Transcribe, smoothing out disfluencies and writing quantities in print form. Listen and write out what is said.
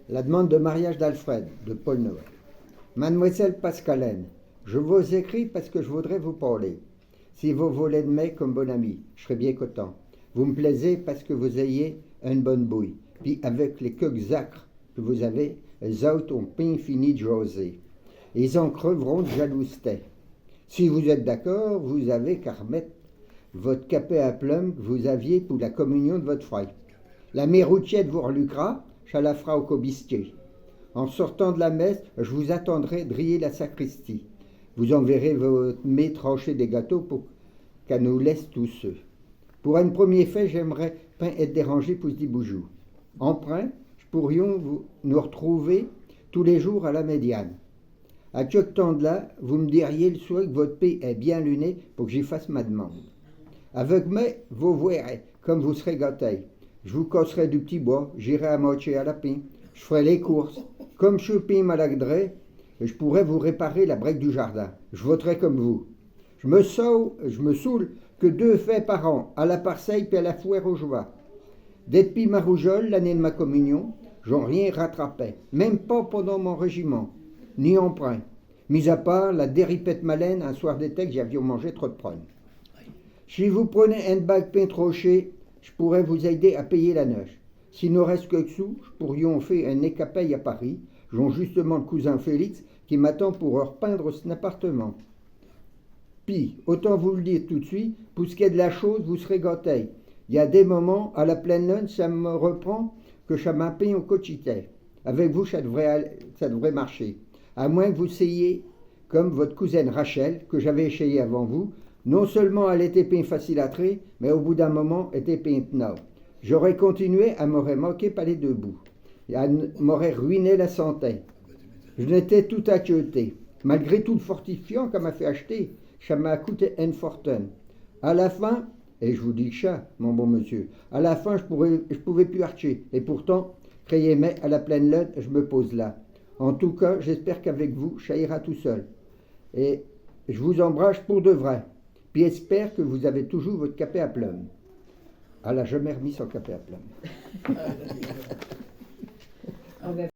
La demande de mariage d'Alfred, de Paul Noël. Mademoiselle Pascalène, je vous écris parce que je voudrais vous parler. Si vous voulez de moi comme bon ami, je serais bien content. Vous me plaisez parce que vous ayez une bonne bouille. Puis avec les quelques acres que vous avez, les autres ont pas fini de jaser. Ils en creveront de jalouseté. Si vous êtes d'accord, vous avez qu'à remettre votre capet à plume que vous aviez pour la communion de votre frère. La méroutière vous reluquera, je la ferai au cobistier. En sortant de la messe, je vous attendrai driller la sacristie. Vous enverrez votre mère trancher des gâteaux pour qu'elle nous laisse tous ceux. Pour un premier fait, j'aimerais pas être dérangé pour ce petit boujou. Emprunt, pourrions nous retrouver tous les jours à la médiane. À quelque temps de là, vous me diriez le soir que votre paix est bien lunée pour que j'y fasse ma demande. Avec moi, vous verrez, comme vous serez gâtés. Je vous casserai du petit bois, j'irai à moitié à la pain, je ferai les courses. Comme je pain malagdré, je pourrais vous réparer la brique du jardin. Je voterai comme vous. Je me saoule que 2 faits par an, à la parseille puis à la foire aux joies. Depuis ma rougeole, l'année de ma communion, j'en rien rattrapé, même pas pendant mon régiment, ni emprunt. Mis à part la déripette malène, un soir d'été que j'avions mangé trop de prône. Si vous prenez un bac pain troché, je pourrais vous aider à payer la neige. S'il nous reste quelques sous, je pourrions faire un écapaille à Paris. J'ai justement le cousin Félix qui m'attend pour repeindre son appartement. Puis, autant vous le dire tout de suite, pour ce qui est de la chose, vous serez gâtés. Il y a des moments, à la pleine lune, ça me reprend que je m'appelle au quotidien. Avec vous, ça devrait marcher. À moins que vous essayiez, comme votre cousine Rachel, que j'avais essayé avant vous, non seulement elle était pas facile à traiter, mais au bout d'un moment, elle était pas intenable. J'aurais continué, elle m'aurait manqué par les 2 bouts. Elle m'aurait ruiné la santé. Je n'étais tout acquitté. Malgré tout le fortifiant qu'elle m'a fait acheter, ça m'a coûté une fortune. À la fin, et je vous dis ça, mon bon monsieur, à la fin, je pouvais plus archer. Et pourtant, croyez-moi, à la pleine lune, je me pose là. En tout cas, j'espère qu'avec vous, ça ira tout seul. Et je vous embrasse pour de vrai. Puis espère que vous avez toujours votre capet à plume. Elle n'a jamais remis son capet à plume.